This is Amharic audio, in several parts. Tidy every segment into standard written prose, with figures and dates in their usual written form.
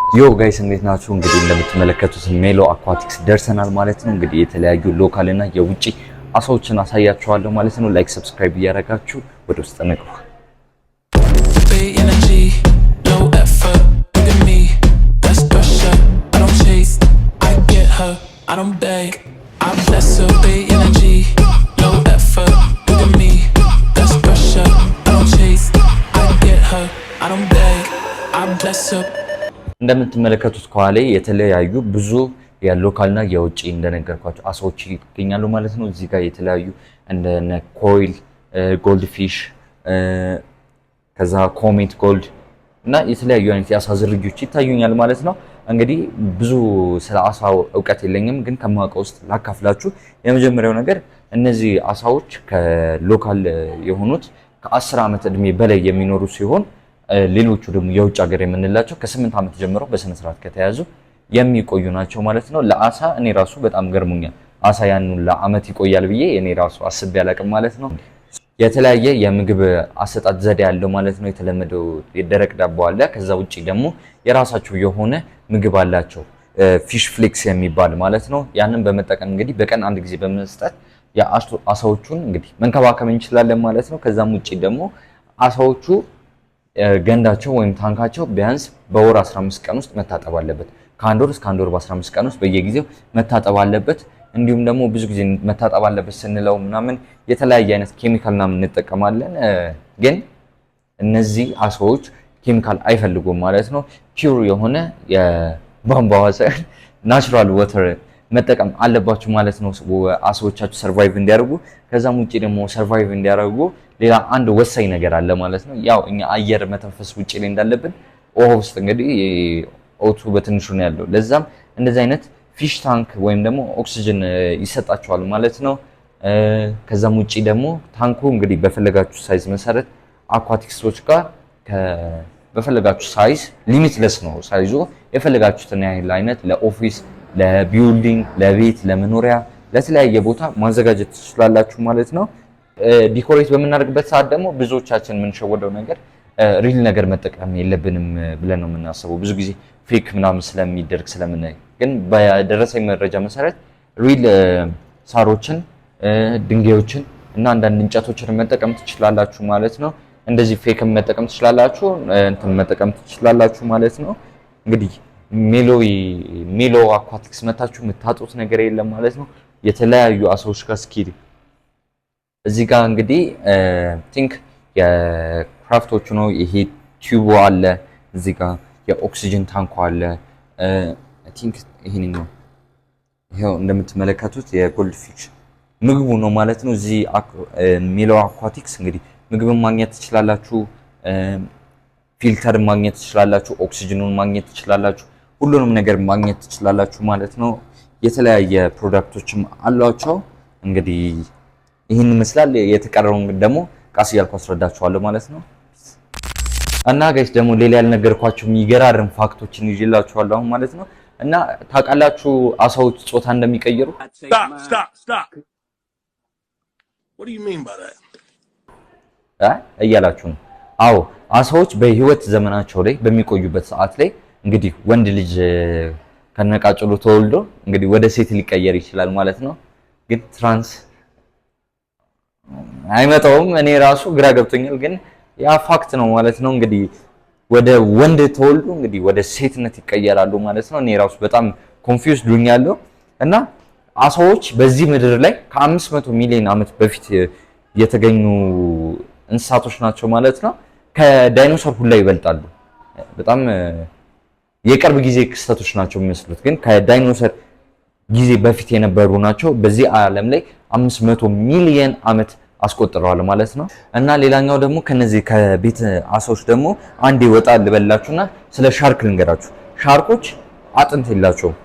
ዮ ጋይስ እንዴት ናችሁ? እንግዲህ እንደምትመለከቱት ሜሎ አኳቲክስ ደርሰናል ማለት ነው። እንግዲህ የተለያዩ ሎካል እና የውጪ አሳዎችን አሳያችኋለሁ ማለት ነው። ላይክ ሰብስክራይብ እያደረጋችሁ ወደ ውስጥ እንግባ። እንደምትመለከቱት ከኋላ የተለያዩ ብዙ የሎካልና የውጪ እንደነገርኳቸው አሳዎች ይገኛሉ ማለት ነው። እዚህ ጋር የተለያዩ እንደነ ኮይል፣ ጎልድ ፊሽ፣ ከዛ ኮሜት ጎልድ እና የተለያዩ አይነት የአሳ ዝርያዎች ይታዩኛል ማለት ነው። እንግዲህ ብዙ ስለ አሳው እውቀት የለኝም፣ ግን ከማውቀው ውስጥ ላካፍላችሁ። የመጀመሪያው ነገር እነዚህ አሳዎች ከሎካል የሆኑት ከ10 ዓመት እድሜ በላይ የሚኖሩ ሲሆን ሌሎቹ ደግሞ የውጭ ሀገር የምንላቸው ከ8 ዓመት ጀምሮ በስነ ስርዓት ከተያዙ የሚቆዩ ናቸው ማለት ነው። ለአሳ እኔ ራሱ በጣም ገርሞኛል። አሳ ያንን ለአመት ይቆያል ብዬ እኔ ራሱ አስቤ አላቅም ማለት ነው። የተለያየ የምግብ አሰጣጥ ዘዴ ያለው ማለት ነው። የተለመደው የደረቅ ዳቦ አለ። ከዛ ውጪ ደግሞ የራሳቸው የሆነ ምግብ አላቸው፣ ፊሽ ፍሌክስ የሚባል ማለት ነው። ያንን በመጠቀም እንግዲህ በቀን አንድ ጊዜ በመስጠት አሳዎቹን እንግዲህ መንከባከብ እንችላለን ማለት ነው። ከዛም ውጪ ደግሞ አሳዎቹ ገንዳቸው ወይም ታንካቸው ቢያንስ በወር 15 ቀን ውስጥ መታጠብ አለበት። ከአንድ ወር እስከ አንድ ወር በ15 ቀን ውስጥ በየጊዜው መታጠብ አለበት። እንዲሁም ደግሞ ብዙ ጊዜ መታጠብ አለበት ስንለው ምናምን የተለያየ አይነት ኬሚካል ምናምን እንጠቀማለን፣ ግን እነዚህ አሳዎች ኬሚካል አይፈልጉም ማለት ነው። ፒውር የሆነ የቧንቧ ውሃ ናቹራል ወተር መጠቀም አለባችሁ ማለት ነው፣ አሳዎቻችሁ ሰርቫይቭ እንዲያደርጉ። ከዛም ውጪ ደግሞ ሰርቫይቭ እንዲያደርጉ ሌላ አንድ ወሳኝ ነገር አለ ማለት ነው። ያው እኛ አየር መተንፈስ ውጪ ላይ እንዳለብን ውሃ ውስጥ እንግዲህ ኦቱ በትንሹ ነው ያለው። ለዛም እንደዚህ አይነት ፊሽ ታንክ ወይም ደግሞ ኦክሲጅን ይሰጣቸዋል ማለት ነው። ከዛም ውጪ ደግሞ ታንኩ እንግዲህ በፈለጋችሁ ሳይዝ መሰረት አኳቲክሶች ጋር በፈለጋችሁ ሳይዝ ሊሚትለስ ነው ሳይዙ። የፈለጋችሁትን ያህል አይነት ለኦፊስ፣ ለቢልዲንግ፣ ለቤት፣ ለመኖሪያ፣ ለተለያየ ቦታ ማዘጋጀት ትችላላችሁ ማለት ነው። ዲኮሬት በምናደርግበት ሰዓት ደግሞ ብዙዎቻችን የምንሸወደው ነገር ሪል ነገር መጠቀም የለብንም ብለን ነው የምናስበው። ብዙ ጊዜ ፌክ ምናምን ስለሚደርግ ስለምናይ፣ ግን በደረሰኝ መረጃ መሰረት ሪል ሳሮችን፣ ድንጋዮችን እና አንዳንድ እንጨቶችን መጠቀም ትችላላችሁ ማለት ነው። እንደዚህ ፌክም መጠቀም ትችላላችሁ፣ እንትን መጠቀም ትችላላችሁ ማለት ነው። እንግዲህ ሜሎ አኳቲክስ መታችሁ የምታጡት ነገር የለም ማለት ነው። የተለያዩ አሳዎች ጋር ስኪል እዚህ ጋር እንግዲህ ቲንክ የክራፍቶቹ ነው። ይሄ ቲዩቡ አለ፣ እዚህ ጋር የኦክሲጅን ታንኩ አለ። አይ ቲንክ ይሄንኛው ይሄው እንደምትመለከቱት የጎልድ ፊሽ ምግቡ ነው ማለት ነው። እዚህ ሜሎ አኳቲክስ እንግዲህ ምግብን ማግኘት ትችላላችሁ፣ ፊልተርን ማግኘት ትችላላችሁ፣ ኦክሲጅኑን ማግኘት ትችላላችሁ፣ ሁሉንም ነገር ማግኘት ትችላላችሁ ማለት ነው። የተለያየ ፕሮዳክቶችም አሏቸው። እንግዲህ ይህን ይመስላል። የተቀረውን ደግሞ ቃስ እያልኩ አስረዳችኋለሁ ማለት ነው። እና ጋይስ ደግሞ ሌላ ያልነገርኳችሁ የሚገራርም ፋክቶችን ይዤላችኋለሁ አሁን ማለት ነው። እና ታውቃላችሁ አሳዎች ጾታ እንደሚቀይሩ እያላችሁ ነው። አዎ አሳዎች በህይወት ዘመናቸው ላይ በሚቆዩበት ሰዓት ላይ እንግዲህ ወንድ ልጅ ከነቃጭሉ ተወልዶ እንግዲህ ወደ ሴት ሊቀየር ይችላል ማለት ነው። ግን ትራንስ አይመጣውም። እኔ ራሱ ግራ ገብቶኛል፣ ግን ያ ፋክት ነው ማለት ነው። እንግዲህ ወደ ወንድ ተወልዶ እንግዲህ ወደ ሴትነት ይቀየራሉ ማለት ነው። እኔ ራሱ በጣም ኮንፊውዝ ዱኛለሁ። እና አሳዎች በዚህ ምድር ላይ ከ500 ሚሊዮን ዓመት በፊት የተገኙ እንስሳቶች ናቸው ማለት ነው። ከዳይኖሰር ሁላ ይበልጣሉ። በጣም የቅርብ ጊዜ ክስተቶች ናቸው የሚመስሉት፣ ግን ከዳይኖሰር ጊዜ በፊት የነበሩ ናቸው። በዚህ ዓለም ላይ 500 ሚሊዮን ዓመት አስቆጥረዋል ማለት ነው። እና ሌላኛው ደግሞ ከነዚህ ከቤት አሳዎች ደግሞ አንድ ይወጣ ልበላችሁና ስለ ሻርክ ልንገራችሁ። ሻርኮች አጥንት የላቸውም።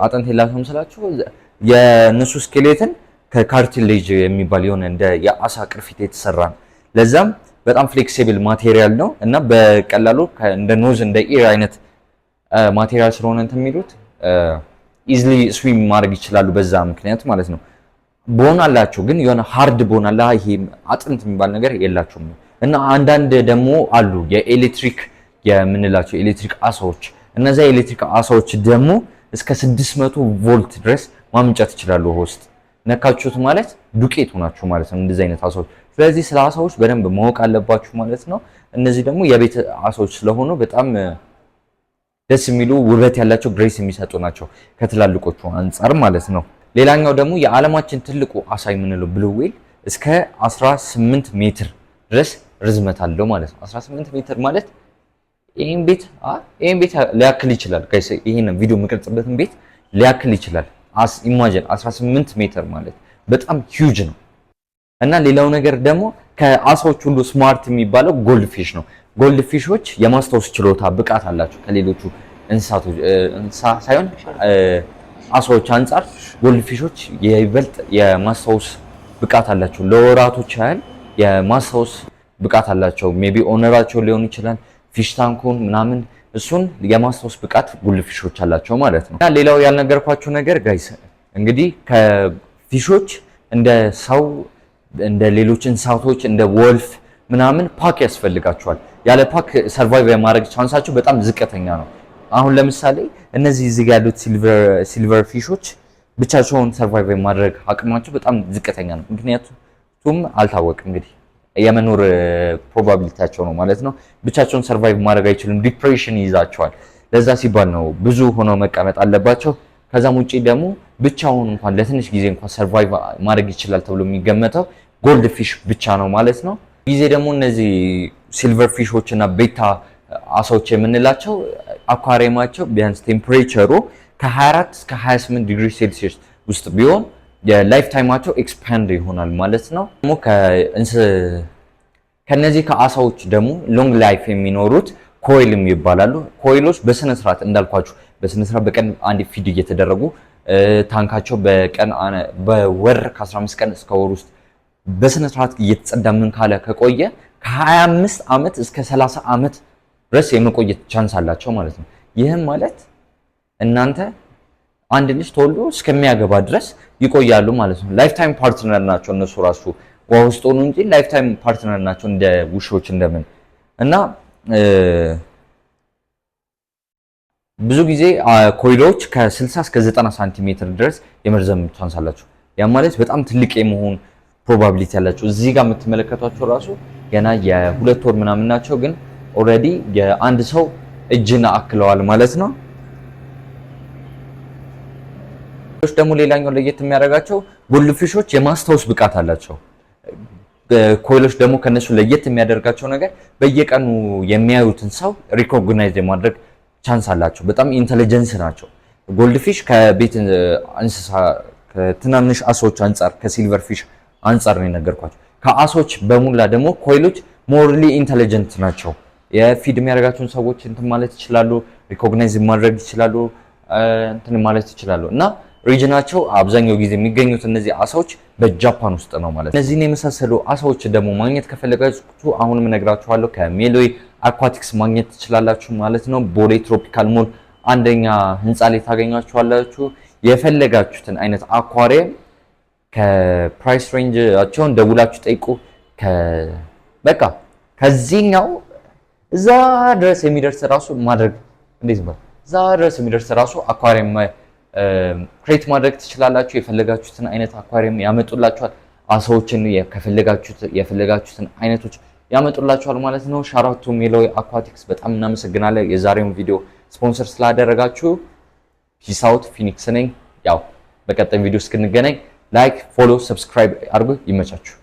አጥንት የላቸውም ስላችሁ የነሱ ስኬሌተን ከካርቲሌጅ የሚባል የሆነ እንደ የአሳ ቅርፊት የተሰራ ነው። ለዛም በጣም ፍሌክሲብል ማቴሪያል ነው እና በቀላሉ እንደ ኖዝ እንደ ኢር አይነት ማቴሪያል ስለሆነ እንትን የሚሉት ኢዝሊ ስዊም ማድረግ ይችላሉ። በዛ ምክንያት ማለት ነው። ቦን አላቸው፣ ግን የሆነ ሃርድ ቦን አለ። ይሄ አጥንት የሚባል ነገር የላቸውም። እና አንዳንድ ደግሞ አሉ የኤሌክትሪክ የምንላቸው ኤሌክትሪክ አሳዎች እነዛ ኤሌክትሪክ አሳዎች ደግሞ እስከ 600 ቮልት ድረስ ማምንጨት ይችላሉ። ውስጥ ነካችሁት ማለት ዱቄት ሆናችሁ ማለት ነው እንደዚህ አይነት አሳዎች። ስለዚህ ስለ አሳዎች በደንብ ማወቅ አለባችሁ ማለት ነው። እነዚህ ደግሞ የቤት አሳዎች ስለሆኑ በጣም ደስ የሚሉ ውበት ያላቸው ግሬስ የሚሰጡ ናቸው ከትላልቆቹ አንፃር ማለት ነው። ሌላኛው ደግሞ የዓለማችን ትልቁ አሳ የምንለው ብሉ ዌል እስከ 18 ሜትር ድረስ ርዝመት አለው ማለት ነው። 18 ሜትር ማለት ይሄን ቤት ሊያክል ይችላል ጋይስ። ይሄን ቪዲዮ የምቀርጽበትን ቤት ሊያክል ይችላል። ኢማጂን 18 ሜትር ማለት በጣም ሂውጅ ነው። እና ሌላው ነገር ደግሞ ከአሳዎች ሁሉ ስማርት የሚባለው ጎልድ ፊሽ ነው። ጎልድ ፊሾች የማስታወስ ችሎታ ብቃት አላቸው ከሌሎቹ እንስሳ ሳይሆን አሳዎች አንፃር ጎልድ ፊሾች ይበልጥ የማስታወስ ብቃት አላቸው። ለወራቶች ያህል የማስታወስ ብቃት አላቸው። ሜቢ ኦነራቸው ሊሆን ይችላል ፊሽ ታንኩን ምናምን እሱን የማስታወስ ብቃት ጎልድ ፊሾች አላቸው ማለት ነው። እና ሌላው ያልነገርኳችሁ ነገር ጋይስ እንግዲህ ከፊሾች እንደ ሰው እንደ ሌሎች እንስሳቶች እንደ ወልፍ ምናምን ፓክ ያስፈልጋቸዋል። ያለ ፓክ ሰርቫይቭ የማድረግ ቻንሳቸው በጣም ዝቅተኛ ነው። አሁን ለምሳሌ እነዚህ እዚህ ጋር ያሉት ሲልቨር ፊሾች ብቻቸውን ሰርቫይቭ የማድረግ አቅማቸው በጣም ዝቅተኛ ነው። ምክንያቱም አልታወቅም እንግዲህ የመኖር ፕሮባቢሊቲያቸው ነው ማለት ነው። ብቻቸውን ሰርቫይቭ ማድረግ አይችሉም፣ ዲፕሬሽን ይይዛቸዋል። ለዛ ሲባል ነው ብዙ ሆነው መቀመጥ አለባቸው። ከዛም ውጪ ደግሞ ብቻውን እንኳን ለትንሽ ጊዜ እንኳን ሰርቫይቭ ማድረግ ይችላል ተብሎ የሚገመተው ጎልድ ፊሽ ብቻ ነው ማለት ነው። ጊዜ ደግሞ እነዚህ ሲልቨር ፊሾች እና ቤታ አሳዎች የምንላቸው አኳሪየማቸው ቢያንስ ቴምፕሬቸሩ ከ24 እስከ 28 ዲግሪ ሴልሲየስ ውስጥ ቢሆን የላይፍ ታይማቸው ኤክስፓንድ ይሆናል ማለት ነው። ደግሞ ከነዚህ ከአሳዎች ደግሞ ሎንግ ላይፍ የሚኖሩት ኮይልም ይባላሉ። ኮይሎች በስነ ስርዓት እንዳልኳችሁ በስነ ስርዓት በቀን አንድ ፊድ እየተደረጉ ታንካቸው በወር ከ15 ቀን እስከ ወር ውስጥ በስነ ስርዓት እየተጸዳ ምን ካለ ከቆየ ከ25 ዓመት እስከ 30 ዓመት ድረስ የመቆየት ቻንስ አላቸው ማለት ነው። ይህም ማለት እናንተ አንድ ልጅ ተወልዶ እስከሚያገባ ድረስ ይቆያሉ ማለት ነው። ላይፍ ታይም ፓርትነር ናቸው እነሱ ራሱ ውሃ ውስጥ ሆኑ እንጂ ላይፍ ታይም ፓርትነር ናቸው እንደ ውሾች እንደምን እና ብዙ ጊዜ ኮይሎች ከ60 እስከ 90 ሳንቲሜትር ድረስ የመርዘም ቻንስ አላቸው። ያ ማለት በጣም ትልቅ የመሆን ፕሮባቢሊቲ ያላቸው። እዚህ ጋር የምትመለከቷቸው ራሱ ገና የ2 ወር ምናምን ናቸው፣ ግን ኦልሬዲ የአንድ ሰው እጅን አክለዋል ማለት ነው። ደግሞ ሌላኛው ለየት የሚያደርጋቸው ጎልድ ፊሾች የማስታወስ ብቃት አላቸው። ኮይሎች ደግሞ ከነሱ ለየት የሚያደርጋቸው ነገር በየቀኑ የሚያዩትን ሰው ሪኮግናይዝ የማድረግ ቻንስ አላቸው። በጣም ኢንተለጀንስ ናቸው። ጎልድ ፊሽ ከቤት እንስሳ ከትናንሽ አሶች አንፃር ከሲልቨር ፊሽ አንፃር ነው የነገርኳቸው። ከአሶች በሙላ ደግሞ ኮይሎች ሞርሊ ኢንተለጀንት ናቸው። የፊድ የሚያደርጋቸውን ሰዎች እንትን ማለት ይችላሉ፣ ሪኮግናይዝ ማድረግ ይችላሉ፣ እንትን ማለት ይችላሉ። እና ሪጅናቸው አብዛኛው ጊዜ የሚገኙት እነዚህ አሳዎች በጃፓን ውስጥ ነው ማለት ነው። እነዚህን የመሳሰሉ አሳዎች ደግሞ ማግኘት ከፈለጋችሁ አሁንም እነግራችኋለሁ ከሜሎይ አኳቲክስ ማግኘት ትችላላችሁ ማለት ነው። ቦሌ ትሮፒካል ሞል አንደኛ ህንፃ ላይ ታገኛችኋላችሁ። የፈለጋችሁትን አይነት አኳሪየም ከፕራይስ ሬንጃቸውን ደውላችሁ ጠይቁ። በቃ ከዚህኛው እዛ ድረስ የሚደርስ ራሱ ማድረግ እንዴት ነው? እዛ ድረስ የሚደርስ ራሱ አኳሪየም ክሬት ማድረግ ትችላላችሁ። የፈለጋችሁትን አይነት አኳሪየም ያመጡላችኋል። አሳዎችን የፈለጋችሁትን አይነቶች ያመጡላችኋል ማለት ነው። ሻራቱ ሜሎይ አኳቲክስ በጣም እናመሰግናለን የዛሬውን ቪዲዮ ስፖንሰር ስላደረጋችሁ። ፒስ አውት ፊኒክስ ነኝ። ያው በቀጣይ ቪዲዮ እስክንገናኝ ላይክ፣ ፎሎ፣ ሰብስክራይብ አድርጉ። ይመቻችሁ።